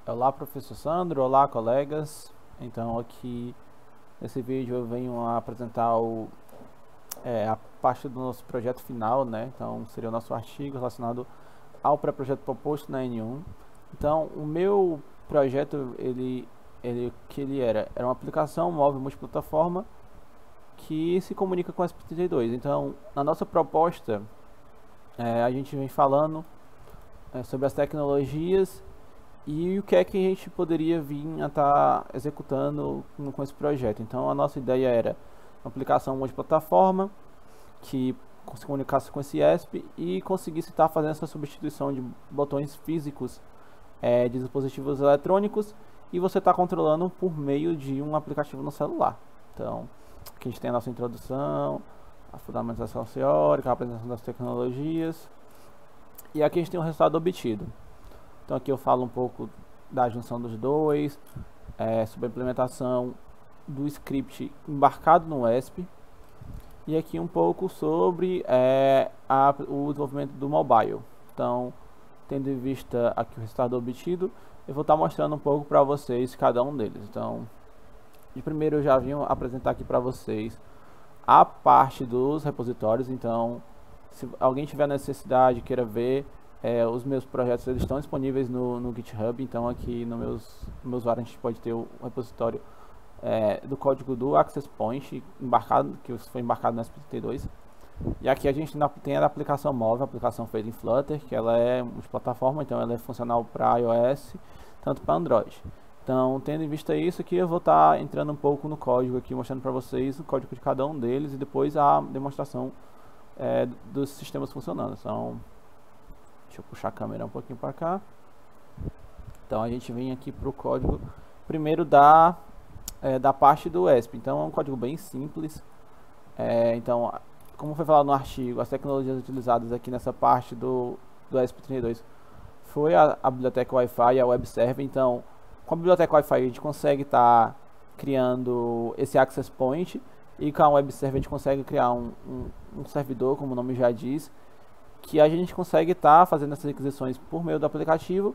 Olá, professor Sandro, olá, colegas. Então, aqui nesse vídeo eu venho a apresentar a parte do nosso projeto final, né? Então, seria o nosso artigo relacionado ao pré-projeto proposto na N1. Então, o meu projeto, era uma aplicação móvel multiplataforma que se comunica com a SP32. Então, na nossa proposta, a gente vem falando sobre as tecnologias e o que é que a gente poderia vir a estar executando com esse projeto. Então a nossa ideia era uma aplicação multiplataforma que se comunicasse com esse ESP e conseguisse estar fazendo essa substituição de botões físicos de dispositivos eletrônicos, e você está controlando por meio de um aplicativo no celular. Então aqui a gente tem a nossa introdução, a fundamentação teórica, a apresentação das tecnologias, e aqui a gente tem o resultado obtido. Então aqui eu falo um pouco da junção dos dois, sobre a implementação do script embarcado no ESP, e aqui um pouco sobre o desenvolvimento do mobile. Então, tendo em vista aqui o resultado obtido, eu vou estar mostrando um pouco para vocês cada um deles. Então, de primeiro eu já vim apresentar aqui para vocês a parte dos repositórios. Então, se alguém tiver necessidade, queira ver, os meus projetos, eles estão disponíveis no GitHub. Então aqui no meu usuário a gente pode ter o repositório do código do Access Point embarcado, que foi embarcado no SP32. E aqui a gente tem a aplicação móvel, a aplicação feita em Flutter, que ela é multiplataforma, então ela é funcional para iOS, tanto para Android. Então, tendo em vista isso aqui, eu vou estar entrando um pouco no código aqui, mostrando para vocês o código de cada um deles e depois a demonstração dos sistemas funcionando. Então, deixa eu puxar a câmera um pouquinho para cá. Então a gente vem aqui para o código primeiro da parte do ESP. Então é um código bem simples. Então, como foi falado no artigo, as tecnologias utilizadas aqui nessa parte do ESP32 foi a biblioteca Wi-Fi e a Web Server. Então, com a biblioteca Wi-Fi a gente consegue estar criando esse Access Point, e com a Web Server a gente consegue criar um servidor, como o nome já diz, que a gente consegue estar fazendo essas requisições por meio do aplicativo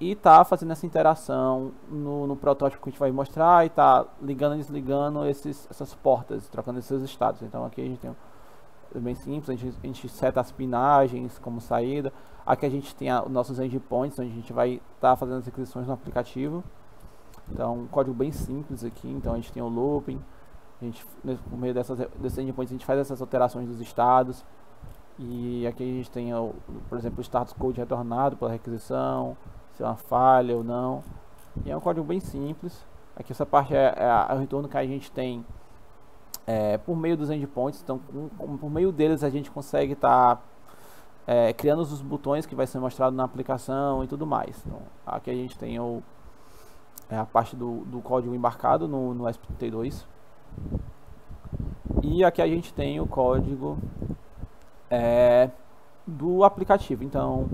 e estar fazendo essa interação no protótipo que a gente vai mostrar, e tá ligando e desligando essas portas, trocando esses estados. Então aqui a gente tem bem simples, a gente seta as pinagens como saída. Aqui a gente tem os nossos endpoints, onde a gente vai estar fazendo as requisições no aplicativo. Então um código bem simples aqui. Então a gente tem o looping, por meio desses endpoints a gente faz essas alterações dos estados. E aqui a gente tem, por exemplo, o status code retornado pela requisição, se é uma falha ou não. E é um código bem simples. Aqui essa parte é o retorno que a gente tem por meio dos endpoints. Então, por meio deles a gente consegue estar criando os botões que vai ser mostrado na aplicação e tudo mais. Então, aqui a gente tem a parte do código embarcado no SP32. E aqui a gente tem o código do aplicativo. Então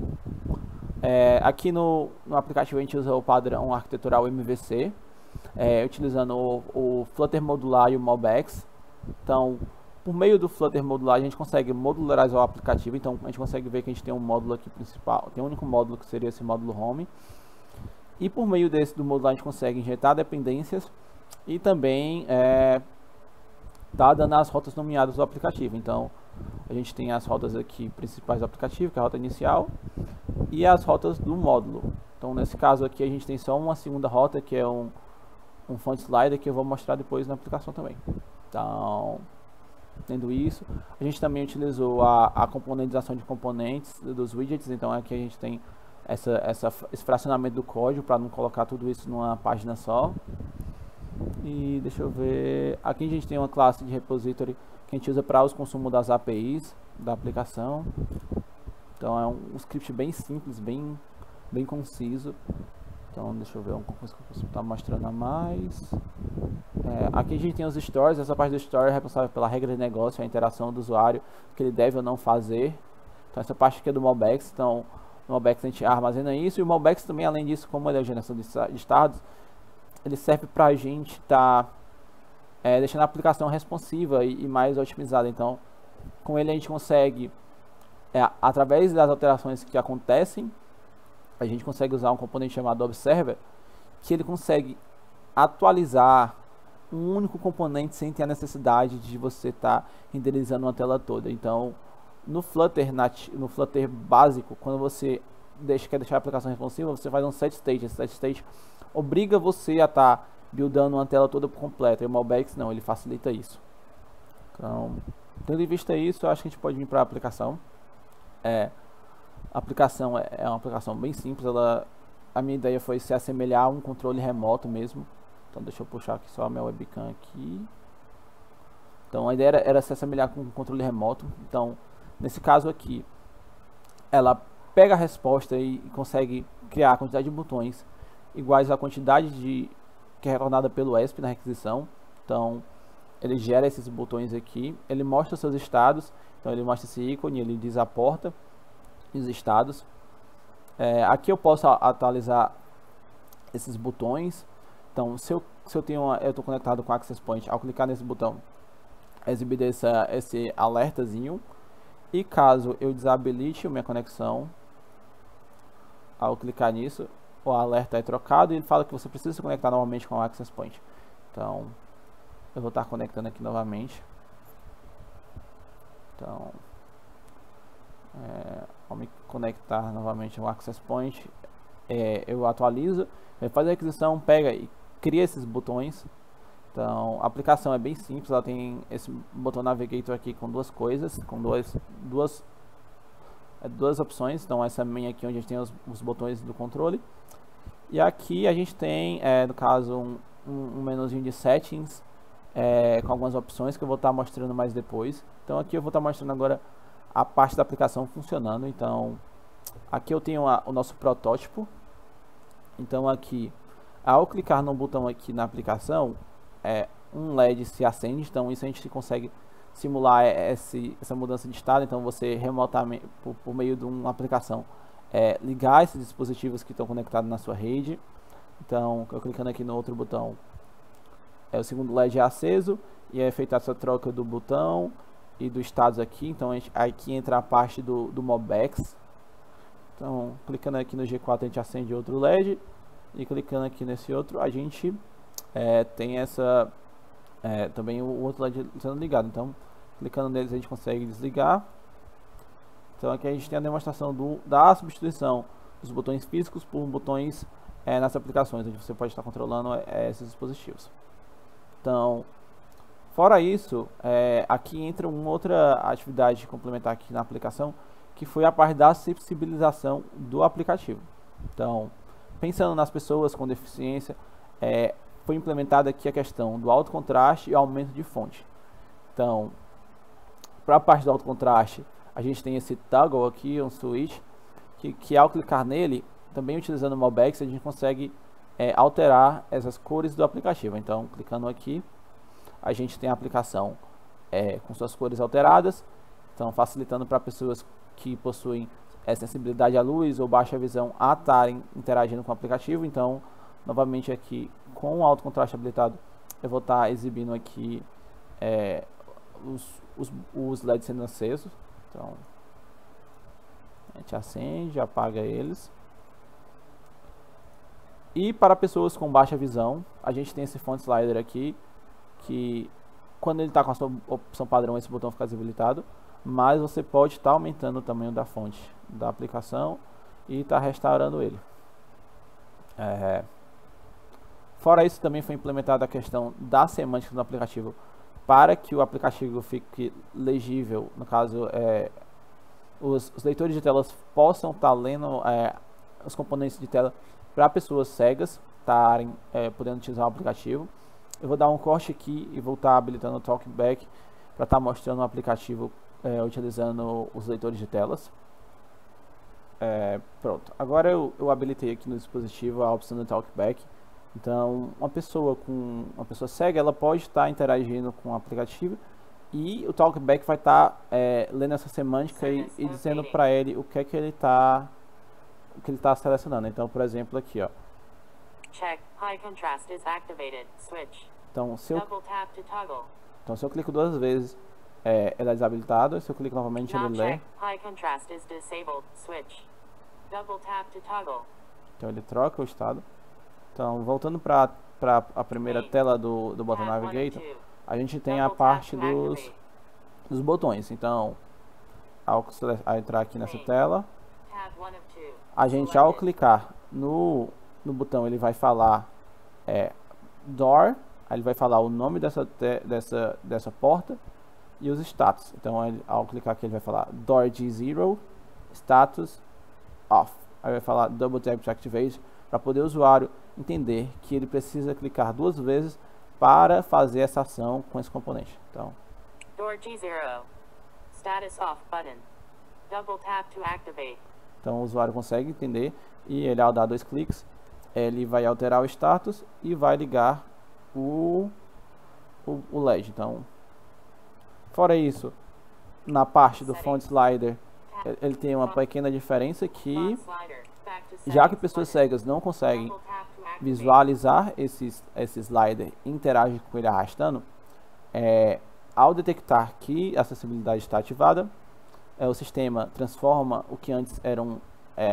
aqui no aplicativo a gente usa o padrão arquitetural MVC, utilizando o Flutter modular e o MobX. Então, por meio do Flutter modular a gente consegue modularizar o aplicativo. Então a gente consegue ver que a gente tem um módulo aqui principal, tem um único módulo que seria esse módulo home, e por meio do modular a gente consegue injetar dependências e também tá dando as rotas nomeadas do aplicativo. Então a gente tem as rotas aqui principais do aplicativo, que é a rota inicial, e as rotas do módulo. Então nesse caso aqui a gente tem só uma segunda rota, que é um font slider, que eu vou mostrar depois na aplicação também. Então, tendo isso, a gente também utilizou a componentização de componentes dos widgets. Então aqui a gente tem esse fracionamento do código para não colocar tudo isso numa página só. E deixa eu ver, aqui a gente tem uma classe de repository que a gente usa para os consumos das APIs da aplicação. Então é um script bem simples, bem conciso. Então deixa eu ver uma coisa que eu posso estar mostrando a mais. Aqui a gente tem os stores. Essa parte do store é responsável pela regra de negócio, a interação do usuário, que ele deve ou não fazer. Então essa parte aqui é do MobX. Então no MobX a gente armazena isso, e o MobX também, além disso, como ele é a geração de estados, ele serve para a gente estar deixando a aplicação responsiva e mais otimizada. Então, com ele a gente consegue, através das alterações que acontecem a gente consegue usar um componente chamado Observer, que ele consegue atualizar um único componente sem ter a necessidade de você estar renderizando uma tela toda. Então, no Flutter básico, quando você quer deixar a aplicação responsiva, você faz um set state. Esse set state obriga você a estar buildando uma tela toda completa. E o Mobex não, ele facilita isso. Então, tendo em vista isso, eu acho que a gente pode vir para a aplicação. A aplicação é uma aplicação bem simples. A minha ideia foi se assemelhar a um controle remoto mesmo. Então deixa eu puxar aqui só a minha webcam aqui. Então a ideia era se assemelhar com um controle remoto. Então nesse caso aqui, ela pega a resposta e consegue criar a quantidade de botões iguais à quantidade que é retornada pelo ESP na requisição. Então ele gera esses botões aqui, ele mostra os seus estados. Então ele mostra esse ícone, ele diz a porta e os estados. Aqui eu posso atualizar esses botões. Então, se eu estou conectado com o Access Point, ao clicar nesse botão, é exibido esse alertazinho. E caso eu desabilite a minha conexão, ao clicar nisso, o alerta é trocado e ele fala que você precisa se conectar novamente com o Access Point. Então, eu vou estar conectando aqui novamente. Então, ao me conectar novamente ao Access Point, eu atualizo, ele faz a requisição, pega e cria esses botões. Então a aplicação é bem simples, ela tem esse botão Navigator aqui com duas coisas, com duas opções. Então essa minha aqui onde a gente tem os botões do controle, e aqui a gente tem no caso um menuzinho de settings com algumas opções que eu vou estar mostrando mais depois. Então aqui eu vou estar mostrando agora a parte da aplicação funcionando. Então aqui eu tenho o nosso protótipo. Então aqui, ao clicar no botão aqui na aplicação, um LED se acende. Então isso a gente consegue simular essa mudança de estado. Então você remotamente, por meio de uma aplicação, ligar esses dispositivos que estão conectados na sua rede. Então eu clicando aqui no outro botão, o segundo LED é aceso e é feita essa troca do botão e do status aqui. Então aqui entra a parte do Mobex. Então clicando aqui no G4 a gente acende outro LED, e clicando aqui nesse outro a gente tem também o outro LED sendo ligado. Então clicando neles a gente consegue desligar. Então aqui a gente tem a demonstração da substituição dos botões físicos por botões nas aplicações, onde você pode estar controlando esses dispositivos. Então, fora isso, aqui entra uma outra atividade complementar aqui na aplicação, que foi a parte da acessibilização do aplicativo. Então, pensando nas pessoas com deficiência, foi implementada aqui a questão do alto contraste e aumento de fonte. Então, para a parte do alto contraste, a gente tem esse toggle aqui, um switch, que ao clicar nele, também utilizando o Mobex, a gente consegue alterar essas cores do aplicativo. Então, clicando aqui, a gente tem a aplicação com suas cores alteradas. Então, facilitando para pessoas que possuem sensibilidade à luz ou baixa visão a estarem interagindo com o aplicativo. Então, novamente aqui, com o alto contraste habilitado, eu vou estar exibindo aqui os LEDs sendo acesos. Então, a gente acende, apaga eles. E para pessoas com baixa visão, a gente tem esse font slider aqui, que quando ele está com a sua opção padrão, esse botão fica desabilitado, mas você pode estar aumentando o tamanho da fonte da aplicação e estar restaurando ele. Fora isso, também foi implementada a questão da semântica do aplicativo, para que o aplicativo fique legível. No caso, os leitores de telas possam estar lendo os componentes de tela para pessoas cegas estarem podendo utilizar o aplicativo. Eu vou dar um corte aqui e vou estar habilitando o TalkBack para estar mostrando o aplicativo utilizando os leitores de telas. Pronto, agora eu habilitei aqui no dispositivo a opção do TalkBack. Então, uma pessoa cega, ela pode estar interagindo com o aplicativo, e o TalkBack vai estar lendo essa semântica e dizendo para ele o que ele está selecionando. Então, por exemplo, aqui, ó. Check. High contrast is activated. Switch. Então, se eu Tap to toggle. clico duas vezes, ele é desabilitado. Se eu clico novamente, ele lê. High contrast is disabled. Switch. Double tap to toggle. Então ele troca o estado. Então voltando para a primeira tela do Button Tab 1 and Navigator, 2. a gente tem a Double tap parte to dos activate. botões. Então ao entrar aqui nessa tela, Tab 1 of 2. a gente ao Selected. clicar no botão, ele vai falar door, aí ele vai falar o nome dessa porta e os status. Então ao clicar aqui ele vai falar door G0 status off. Aí vai falar double tap to activate, para poder o usuário entender que ele precisa clicar 2 vezes para fazer essa ação com esse componente. Então Door G0. Status off button. Double tap to activate. Então o usuário consegue entender e ele, ao dar 2 cliques, ele vai alterar o status e vai ligar o LED. Então, fora isso, na parte do font slider, ele tem uma pequena diferença que, Font slider. Back to já que settings pessoas button. cegas não conseguem Double tap to activate. visualizar esse slider e interagir com ele arrastando, ao detectar que a acessibilidade está ativada, o sistema transforma o que antes eram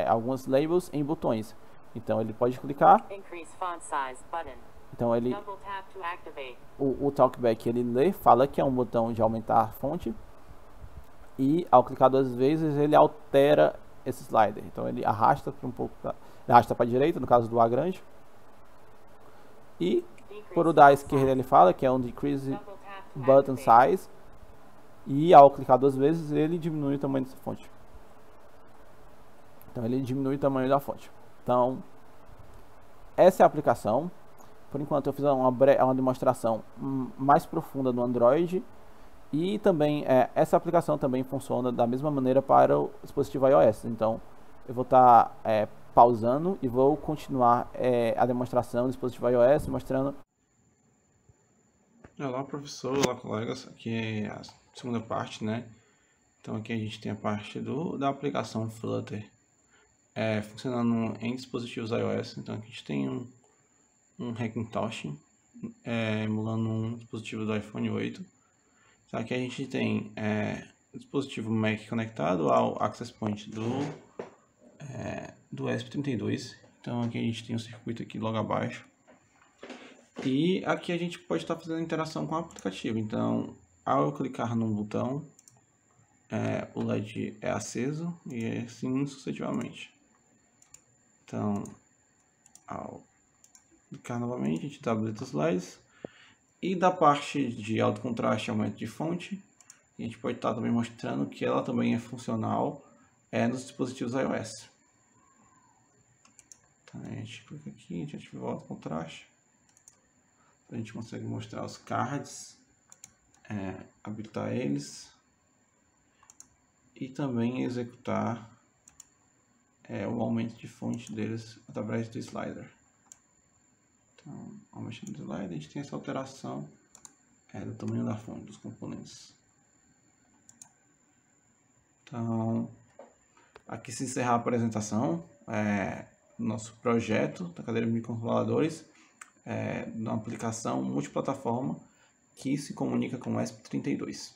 alguns labels em botões. Então ele pode clicar, Increase font size button. então ele, Double tap to activate. o talkback ele lê, fala que é um botão de aumentar a fonte, e ao clicar 2 vezes ele altera esse slider. Então ele arrasta para arrasta para a direita, no caso do A grande, e por o da esquerda ele fala que é um decrease Double tap to button activate. size, e ao clicar 2 vezes ele diminui o tamanho dessa fonte. Então ele diminui o tamanho da fonte. Então essa é a aplicação. Por enquanto eu fiz uma demonstração mais profunda no Android, e também essa aplicação também funciona da mesma maneira para o dispositivo iOS. Então eu vou estar pausando e vou continuar a demonstração do dispositivo iOS, mostrando. Olá, professor, olá, colegas. Aqui é a segunda parte, né? Então aqui a gente tem a parte da aplicação Flutter funcionando em dispositivos iOS. Então aqui a gente tem um Hackintosh emulando um dispositivo do iPhone 8. Então aqui a gente tem o dispositivo Mac conectado ao Access Point do ESP32. Então aqui a gente tem um circuito aqui logo abaixo. E aqui a gente pode estar fazendo interação com o aplicativo. Então, ao eu clicar num botão, o LED é aceso e assim sucessivamente. Então, ao clicar novamente, a gente dá habilita os LEDs. E da parte de alto contraste e aumento de fonte, a gente pode estar também mostrando que ela também é funcional nos dispositivos iOS. Então, a gente clica aqui, a gente ativa o alto contraste. A gente consegue mostrar os cards, habilitar eles e também executar o aumento de fonte deles através do slider. Então, ao mexer no slider, a gente tem essa alteração do tamanho da fonte dos componentes. Então, aqui se encerra a apresentação do nosso projeto da cadeira de microcontroladores. Uma aplicação multiplataforma que se comunica com o ESP32.